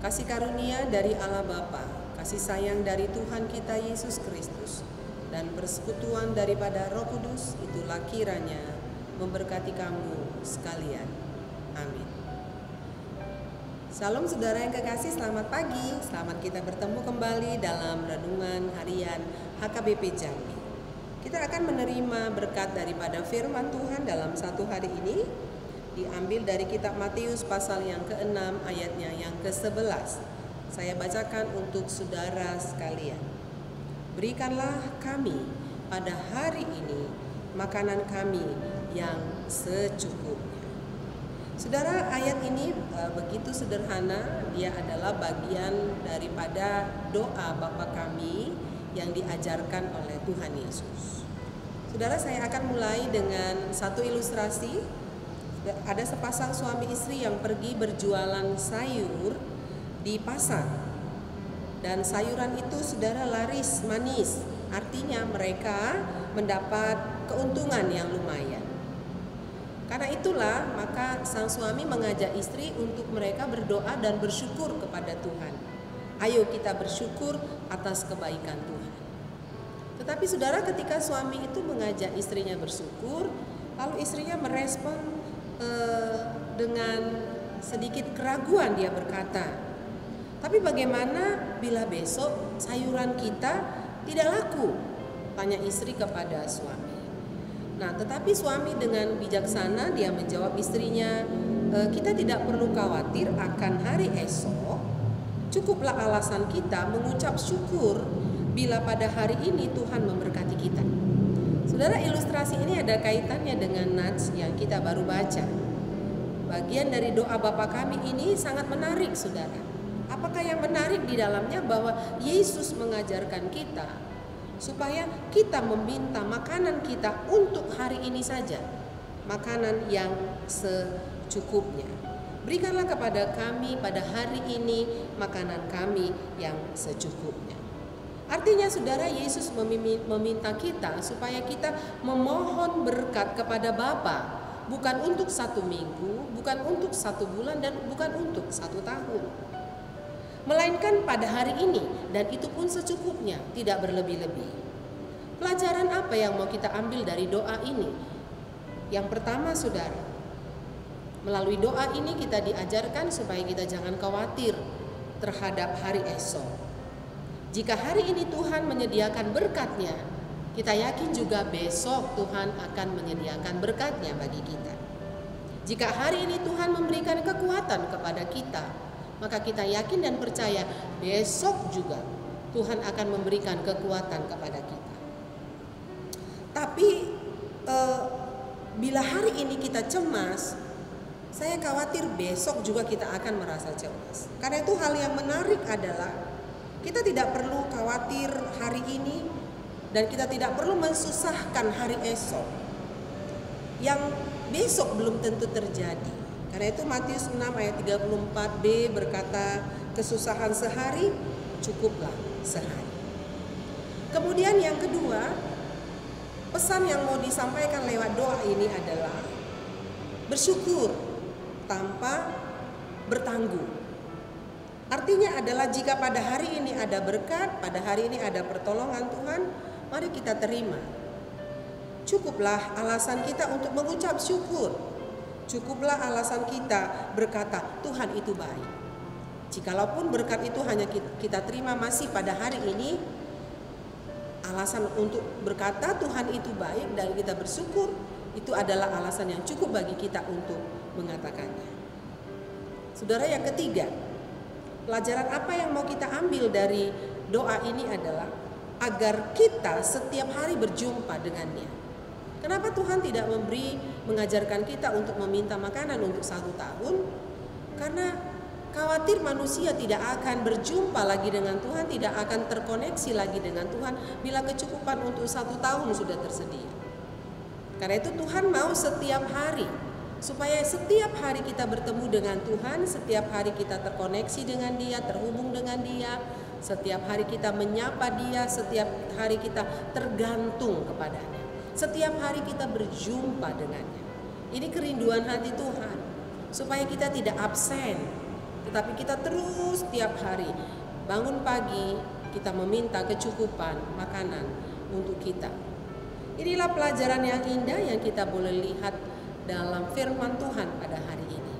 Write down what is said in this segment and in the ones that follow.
kasih karunia dari Allah Bapa, kasih sayang dari Tuhan kita Yesus Kristus, dan persekutuan daripada Roh Kudus itulah kiranya memberkati kamu sekalian. Amin. Salam saudara yang kekasih, selamat pagi. Selamat kita bertemu kembali dalam renungan harian HKBP Jambi. Kita akan menerima berkat daripada firman Tuhan dalam satu hari ini, diambil dari kitab Matius pasal yang ke-6 ayatnya yang ke-11. Saya bacakan untuk saudara sekalian. Berikanlah kami pada hari ini makanan kami yang secukupnya. Saudara, ayat ini begitu sederhana. Dia adalah bagian daripada doa Bapa kami yang diajarkan oleh Tuhan Yesus. Saudara, saya akan mulai dengan satu ilustrasi. Ada sepasang suami istri yang pergi berjualan sayur di pasar. Dan sayuran itu saudara laris manis. Artinya mereka mendapat keuntungan yang lumayan. Karena itulah maka sang suami mengajak istri untuk mereka berdoa dan bersyukur kepada Tuhan. Ayo kita bersyukur atas kebaikan Tuhan. Tetapi saudara, ketika suami itu mengajak istrinya bersyukur, lalu istrinya merespon dengan sedikit keraguan. Dia berkata, tapi bagaimana bila besok sayuran kita tidak laku? Tanya istri kepada suami. Nah, tetapi suami dengan bijaksana dia menjawab istrinya, kita tidak perlu khawatir akan hari esok. Cukuplah alasan kita mengucap syukur bila pada hari ini Tuhan memberkati kita. Saudara, ilustrasi ini ada kaitannya dengan nats yang kita baru baca. Bagian dari doa Bapa kami ini sangat menarik, saudara. Apakah yang menarik di dalamnya? Bahwa Yesus mengajarkan kita supaya kita meminta makanan kita untuk hari ini saja, makanan yang secukupnya. Berikanlah kepada kami pada hari ini makanan kami yang secukupnya. Artinya saudara, Yesus meminta kita supaya kita memohon berkat kepada Bapa, bukan untuk 1 minggu, bukan untuk 1 bulan, dan bukan untuk 1 tahun, melainkan pada hari ini, dan itu pun secukupnya, tidak berlebih-lebih. Pelajaran apa yang mau kita ambil dari doa ini? Yang pertama saudara, melalui doa ini kita diajarkan supaya kita jangan khawatir terhadap hari esok. Jika hari ini Tuhan menyediakan berkat-Nya, kita yakin juga besok Tuhan akan menyediakan berkat-Nya bagi kita. Jika hari ini Tuhan memberikan kekuatan kepada kita, maka kita yakin dan percaya besok juga Tuhan akan memberikan kekuatan kepada kita. Tapi bila hari ini kita cemas, saya khawatir besok juga kita akan merasa cemas. Karena itu hal yang menarik adalah kita tidak perlu khawatir hari ini, dan kita tidak perlu mensusahkan hari esok yang besok belum tentu terjadi. Karena itu Matius 6 ayat 34b berkata, kesusahan sehari cukuplah sehari. Kemudian yang kedua, pesan yang mau disampaikan lewat doa ini adalah bersyukur tanpa bertanggung. Artinya adalah jika pada hari ini ada berkat, pada hari ini ada pertolongan Tuhan, mari kita terima. Cukuplah alasan kita untuk mengucap syukur. Cukuplah alasan kita berkata Tuhan itu baik. Jikalaupun berkat itu hanya kita terima masih pada hari ini, alasan untuk berkata Tuhan itu baik dan kita bersyukur, itu adalah alasan yang cukup bagi kita untuk mengatakannya. Saudara, yang ketiga, pelajaran apa yang mau kita ambil dari doa ini adalah agar kita setiap hari berjumpa dengannya. Kenapa Tuhan tidak mengajarkan kita untuk meminta makanan untuk 1 tahun? Karena khawatir manusia tidak akan berjumpa lagi dengan Tuhan, tidak akan terkoneksi lagi dengan Tuhan bila kecukupan untuk 1 tahun sudah tersedia. Karena itu Tuhan mau setiap hari, supaya setiap hari kita bertemu dengan Tuhan, setiap hari kita terkoneksi dengan Dia, terhubung dengan Dia, setiap hari kita menyapa Dia, setiap hari kita tergantung kepadanya, setiap hari kita berjumpa dengannya. Ini kerinduan hati Tuhan, supaya kita tidak absen, tetapi kita terus tiap hari bangun pagi, kita meminta kecukupan makanan untuk kita. Inilah pelajaran yang indah yang kita boleh lihat dalam firman Tuhan pada hari ini.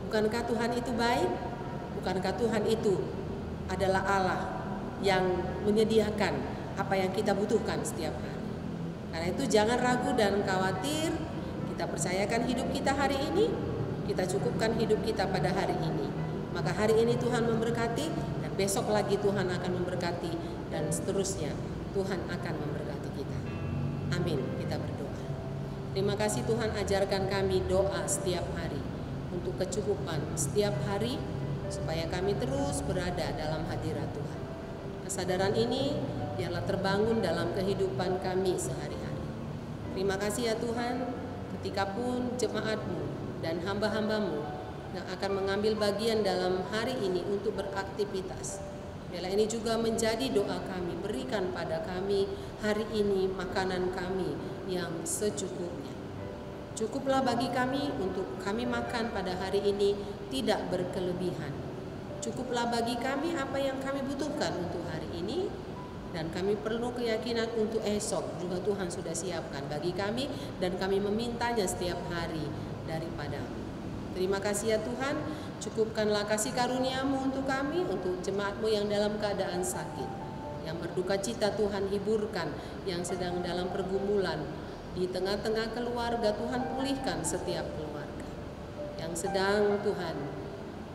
Bukankah Tuhan itu baik? Bukankah Tuhan itu adalah Allah yang menyediakan apa yang kita butuhkan setiap hari? Karena itu jangan ragu dan khawatir. Kita percayakan hidup kita hari ini, kita cukupkan hidup kita pada hari ini. Maka hari ini Tuhan memberkati, dan besok lagi Tuhan akan memberkati, dan seterusnya Tuhan akan memberkati kita. Amin. Kita berdoa. Terima kasih Tuhan, ajarkan kami doa setiap hari untuk kecukupan setiap hari, supaya kami terus berada dalam hadirat Tuhan. Kesadaran ini biarlah terbangun dalam kehidupan kami sehari-hari. Terima kasih ya Tuhan, ketika pun jemaat-Mu dan hamba-hamba-Mu yang akan mengambil bagian dalam hari ini untuk beraktivitas, biarlah ini juga menjadi doa kami. Berikan pada kami hari ini makanan kami yang secukupnya. Cukuplah bagi kami untuk kami makan pada hari ini, tidak berkelebihan. Cukuplah bagi kami apa yang kami butuhkan untuk hari ini, dan kami perlu keyakinan untuk esok juga Tuhan sudah siapkan bagi kami, dan kami memintanya setiap hari daripada-Mu. Terima kasih ya Tuhan, cukupkanlah kasih karunia-Mu untuk kami, untuk jemaat-Mu yang dalam keadaan sakit, yang berduka cita Tuhan hiburkan, yang sedang dalam pergumulan, di tengah-tengah keluarga Tuhan pulihkan setiap keluarga, yang sedang Tuhan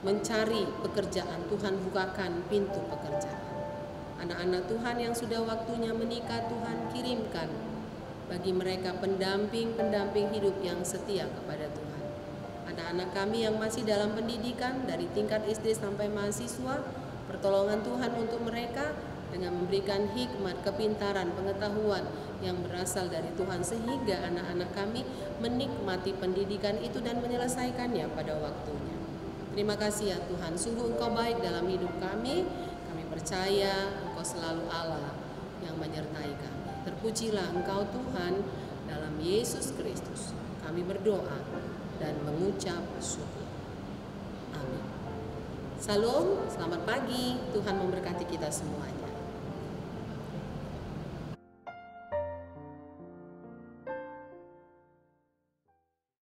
mencari pekerjaan, Tuhan bukakan pintu pekerjaan. Anak-anak Tuhan yang sudah waktunya menikah, Tuhan kirimkan bagi mereka pendamping-pendamping hidup yang setia kepada Tuhan. Anak-anak kami yang masih dalam pendidikan dari tingkat SD sampai mahasiswa, pertolongan Tuhan untuk mereka dengan memberikan hikmat, kepintaran, pengetahuan yang berasal dari Tuhan, sehingga anak-anak kami menikmati pendidikan itu dan menyelesaikannya pada waktunya. Terima kasih ya Tuhan, sungguh Engkau baik dalam hidup kami. Kami percaya Engkau selalu Allah yang menyertai kami. Terpujilah Engkau Tuhan, dalam Yesus Kristus kami berdoa dan mengucap syukur. Amin. Salam, selamat pagi, Tuhan memberkati kita semuanya.